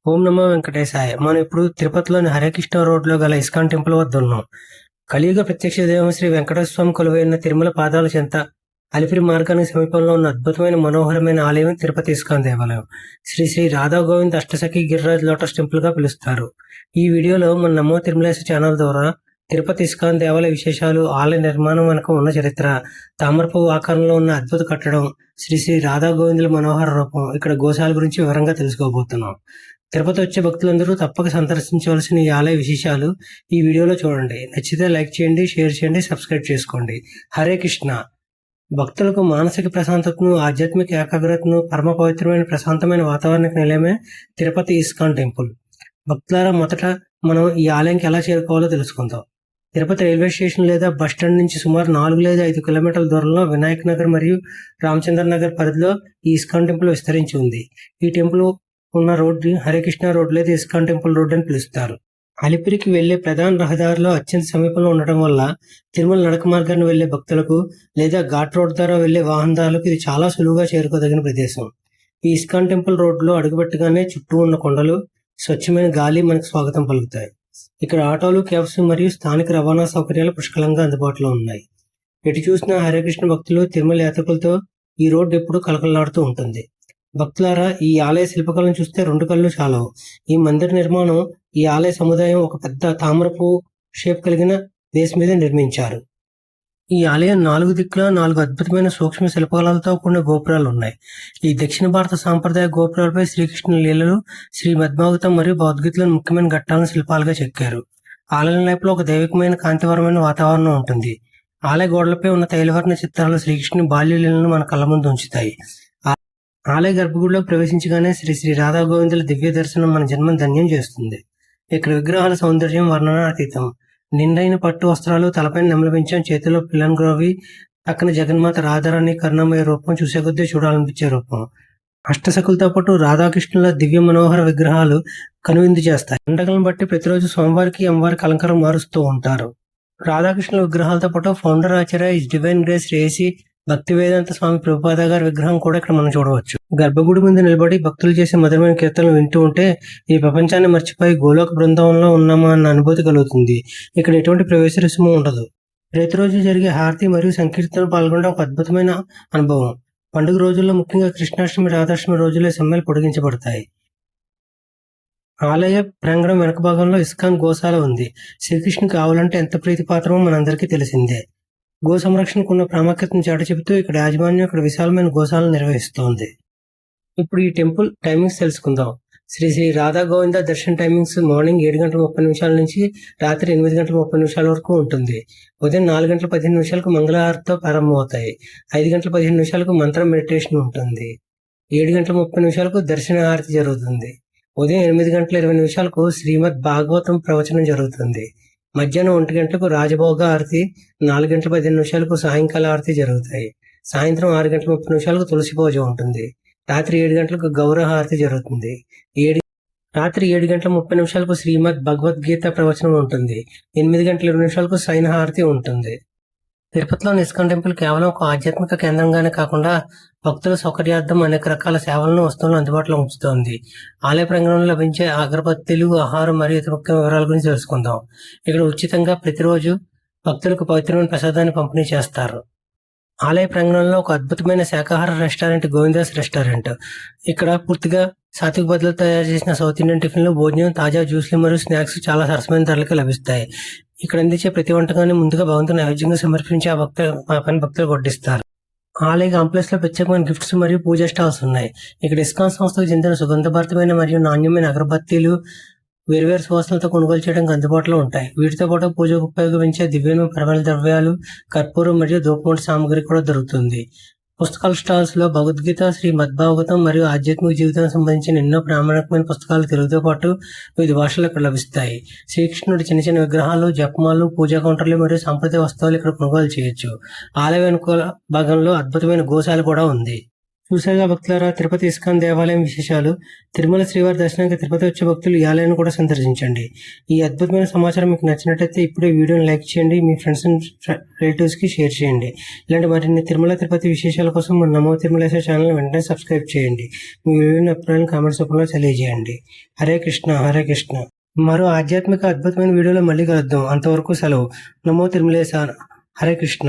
ఓం నమో వెంకటేశాయ. మనం ఇప్పుడు తిరుపతిలోని హరేకృష్ణ రోడ్‌లో గల ఇస్కాన్ టెంపుల్ వద్ద ఉన్నాం. కలియుగ ప్రత్యక్ష దైవం శ్రీ వెంకటేశ్వర స్వామి కొలువైన తిరుమల పాదాల చెంత అలిపిరి మార్గానికి సమీపంలో ఉన్న అద్భుతమైన మనోహరమైన ఆలయం తిరుపతి ఇస్కాన్ దేవాలయం. శ్రీ శ్రీ రాధా గోవింద్ అష్టసఖి గిరిరాజ్ లోటస్ టెంపుల్ గా పిలుస్తారు. ఈ వీడియోలో మన నమో తిరుమలేశ ఛానల్ ద్వారా తిరుపతి ఇస్కాన్ దేవాలయ విశేషాలు, ఆలయ నిర్మాణం వెనుక ఉన్న చరిత్ర, తామరపు ఆకారంలో ఉన్న అద్భుత కట్టడం, శ్రీ శ్రీ రాధా గోవిందుల మనోహర రూపం, ఇక్కడ గోశాల గురించి వివరంగా తెలుసుకోబోతున్నాం. తిరుపతి వచ్చే భక్తులందరూ తప్పక సందర్శించవలసిన ఈ ఆలయ విశేషాలు ఈ వీడియోలో చూడండి. నచ్చితే లైక్ చేయండి, షేర్ చేయండి, సబ్స్క్రైబ్ చేసుకోండి. హరే కృష్ణ. భక్తులకు మానసిక ప్రశాంతతను, ఆధ్యాత్మిక ఏకాగ్రతను, పరమ పవిత్రమైన ప్రశాంతమైన వాతావరణానికి నిలయమే తిరుపతి ఇస్కాన్ టెంపుల్. భక్తులారా, మొదట మనం ఈ ఆలయానికి ఎలా చేరుకోవాలో తెలుసుకుందాం. తిరుపతి రైల్వే స్టేషన్ లేదా బస్ స్టాండ్ నుంచి సుమారు 4 లేదా 5 కిలోమీటర్ల దూరంలో వినాయక్ నగర్ మరియు రామచంద్ర నగర్ పరిధిలో ఈ ఇస్కాన్ టెంపుల్ విస్తరించి ఉంది. ఈ టెంపుల్ ఉన్న రోడ్డు హరేకృష్ణ రోడ్ లేదా ఇస్కాన్ టెంపుల్ రోడ్ అని పిలుస్తారు. అలిపిరికి వెళ్లే ప్రధాన రహదారిలో అత్యంత సమీపంలో ఉండటం వల్ల తిరుమల నడక మార్గాన్ని వెళ్లే భక్తులకు లేదా ఘాట్ రోడ్ ద్వారా వెళ్లే వాహనదారులకు ఇది చాలా సులువుగా చేరుకోదగిన ప్రదేశం. ఈ ఇస్కాన్ టెంపుల్ రోడ్లో అడుగుపెట్టగానే చుట్టూ ఉన్న కొండలు, స్వచ్ఛమైన గాలి మనకు స్వాగతం పలుకుతాయి. ఇక్కడ ఆటోలు, క్యాబ్స్ మరియు స్థానిక రవాణా సౌకర్యాలు పుష్కలంగా అందుబాటులో ఉన్నాయి. ఎటు చూసినా హరేకృష్ణ భక్తులు, తిరుమల యాత్రికులతో ఈ రోడ్డు ఎప్పుడూ కలకలలాడుతూ ఉంటుంది. భక్తులారా, ఈ ఆలయ శిల్పకళను చూస్తే 2 కళ్ళు చాలవు. ఈ మందిర నిర్మాణం, ఈ ఆలయ సముదాయం ఒక పెద్ద తామరపు షేప్ కలిగిన బేస్ మీద నిర్మించారు. ఈ ఆలయం 4 దిక్కులా 4 అద్భుతమైన సూక్ష్మ శిల్పకళలతో కూడిన గోపురాలు ఉన్నాయి. ఈ దక్షిణ భారత సాంప్రదాయ గోపురాలపై శ్రీకృష్ణ లీలలు, శ్రీ మద్భాగవతం మరియు భగవద్గీతలోని ముఖ్యమైన ఘట్టాలను శిల్పాలుగా చెక్కారు. ఆలయం వైపులో ఒక దైవికమైన కాంతివరమైన వాతావరణం ఉంటుంది. ఆలయ గోడలపై ఉన్న తైలవర్ణ చిత్రాలు శ్రీకృష్ణుని బాల్య లీలను మన కళ్ళ ముందు ఉంచుతాయి. ఆలయ గర్భగుడిలోకి ప్రవేశించగానే శ్రీ శ్రీ రాధా గోవిందుల దివ్య దర్శనం మన జన్మను ధన్యం చేస్తుంది. ఇక్కడ విగ్రహాల సౌందర్యం వర్ణనాతీతం. నిండైన పట్టు వస్త్రాలు, తలపైన నెమలిపించం, చేతిలో పిల్లన్ గ్రోవి, పక్కన జగన్మాత రాధారాణి కరుణమయ రూపం చూసే కొద్దీ చూడాలనిపించే రూపం. అష్టసకులతో పాటు రాధాకృష్ణుల దివ్య మనోహర విగ్రహాలు కనువిందు చేస్తాయి. పండగలను బట్టి ప్రతిరోజు స్వామివారికి, అమ్మవారికి అలంకారం మారుస్తూ ఉంటారు. రాధాకృష్ణుల విగ్రహాలతో పాటు founder Acharya his divine grace రేసి భక్తి వేదాంత స్వామి ప్రభుపాద గారి విగ్రహం కూడా ఇక్కడ మనం చూడవచ్చు. గర్భగుడి ముందు నిలబడి భక్తులు చేసే మధురమైన కీర్తనలు వింటూ ఉంటే ఈ ప్రపంచాన్ని మర్చిపోయి గోలోక బృందావనంలో ఉన్నామా అన్న అనుభూతి కలుగుతుంది. ఇక్కడ ఎటువంటి ప్రవేశ రుసుము ఉండదు. ప్రతిరోజు జరిగే హారతి మరియు సంకీర్తనలు పాల్గొనడం ఒక అద్భుతమైన అనుభవం. పండుగ రోజుల్లో, ముఖ్యంగా కృష్ణాష్టమి, రాధాష్టమి రోజుల్లో సమ్మెలు పొడిగించబడతాయి. ఆలయ ప్రాంగణం వెనక భాగంలో ఇస్కాన్ గోశాల ఉంది. శ్రీకృష్ణునికి ఆవులంటే ఎంత ప్రీతిపాత్రమో మనందరికీ తెలిసిందే. గో సంరక్షణకు ఉన్న ప్రాముఖ్యతను చాటి చెబుతూ ఇక్కడ యాజమాన్యం ఇక్కడ విశాలమైన గోశాలను నిర్వహిస్తోంది. ఇప్పుడు ఈ టెంపుల్ టైమింగ్స్ తెలుసుకుందాం. శ్రీ శ్రీ రాధా గోవింద దర్శన టైమింగ్స్ మార్నింగ్ 7:30 నుంచి రాత్రి 8:30 వరకు ఉంటుంది. ఉదయం 4:15 మంగళహారతితో ప్రారంభమవుతాయి. 5:15 మంత్ర మెడిటేషన్ ఉంటుంది. 7:30 దర్శన హారతి జరుగుతుంది. ఉదయం 8:20 శ్రీమద్ భాగవతం ప్రవచనం జరుగుతుంది. మధ్యాహ్నం 1 గంటలకు రాజభోగ ఆరతి, 4:15 సాయంకాల ఆరతి జరుగుతాయి. సాయంత్రం 6:30 తులసి పూజ ఉంటుంది. రాత్రి 7 గంటలకు గౌరవ హారతి జరుగుతుంది. రాత్రి 7:30 శ్రీమద్ భగవద్గీత ప్రవచనం ఉంటుంది. 8:20 సైన హారతి ఉంటుంది. తిరుపతిలోని ఇస్కాన్ టెంపుల్ కేవలం ఒక ఆధ్యాత్మిక కేంద్రంగానే కాకుండా భక్తుల సౌకర్యార్థం అనేక రకాల సేవలను, వస్తువులను అందుబాటులో ఉంచుతోంది. ఆలయ ప్రాంగణంలో లభించే అగరబత్తీలు, ఆహారం మరియు ఇతర ముఖ్య వివరాల గురించి తెలుసుకుందాం. ఇక్కడ ఉచితంగా ప్రతిరోజు భక్తులకు పవిత్రమైన ప్రసాదాన్ని పంపిణీ చేస్తారు. ఆలయ ప్రాంగణంలో ఒక అద్భుతమైన శాకాహార రెస్టారెంట్ గోవిందాస్ రెస్టారెంట్. ఇక్కడ పూర్తిగా సాత్విక పద్ధతిలో తయారు చేసిన సౌత్ ఇండియన్ టిఫిన్లు, భోజనం, తాజా జ్యూస్లు మరియు స్నాక్స్ చాలా సరసమైన ధరలకు లభిస్తాయి. ఇక్కడ అందించే ప్రతి వంటకాన్ని ముందుగా భగవంతుని నైవేద్యంగా సమర్పించి ఆ భక్తులు వడ్డిస్తారు. ఆలయ కాంప్లెక్స్ లో ప్రత్యేకమైన గిఫ్ట్స్ మరియు పూజా స్టాల్స్ ఉన్నాయి. ఇక్కడ ఇస్కాన్ సంస్థకు చెందిన సుగంధభరితమైన మరియు నాణ్యమైన అగరబత్తీలు వేర్వేరు సువాసనలతో కొనుగోలు చేయడానికి అందుబాటులో ఉంటాయి. వీటితో పాటు పూజకు ఉపయోగించే దివ్యమైన పరిమళ ద్రవ్యాలు, కర్పూరం మరియు ధూపం సామగ్రి కూడా దొరుకుతుంది. పుస్తకాల స్టాల్స్ లో భగవద్గీత, శ్రీ మద్భాగవతం మరియు ఆధ్యాత్మిక జీవితానికి సంబంధించిన ఎన్నో ప్రామాణికమైన పుస్తకాలు తెలుగుతో పాటు వివిధ భాషల్లో ఇక్కడ లభిస్తాయి. శ్రీకృష్ణుడి చిన్న చిన్న విగ్రహాలు, జపమాలు, పూజా కౌంటర్లు మరియు సాంప్రదాయ వస్తువులు ఇక్కడ కొనుగోలు చేయొచ్చు. ఆలయ వెనుక భాగంలో అద్భుతమైన గోశాల కూడా ఉంది. చూసాగా భక్తులారా, తిరుపతి ఇస్కాన్ దేవాలయం విశేషాలు. తిరుమల శ్రీవారి దర్శనానికి తిరుపతి వచ్చే భక్తులు ఈ ఆలయాన్ని కూడా సందర్శించండి. ఈ అద్భుతమైన సమాచారం మీకు నచ్చినట్లయితే ఇప్పుడే వీడియోని లైక్ చేయండి, మీ ఫ్రెండ్స్ అండ్ రిలేటివ్స్కి షేర్ చేయండి. ఇలాంటి మరిన్ని తిరుమల తిరుపతి విశేషాల కోసం మన నమో తిరుమలేశ్వర ఛానల్ వెంటనే సబ్స్క్రైబ్ చేయండి. మీ విలువైన అభిప్రాయాలను కామెంట్స్ రూపంలో తెలియజేయండి. హరే కృష్ణ, హరే కృష్ణ. మరో ఆధ్యాత్మిక అద్భుతమైన వీడియోలో మళ్ళీ కలుద్దాం. అంతవరకు సెలవు. నమో తిరుమలేశ. హరే కృష్ణ.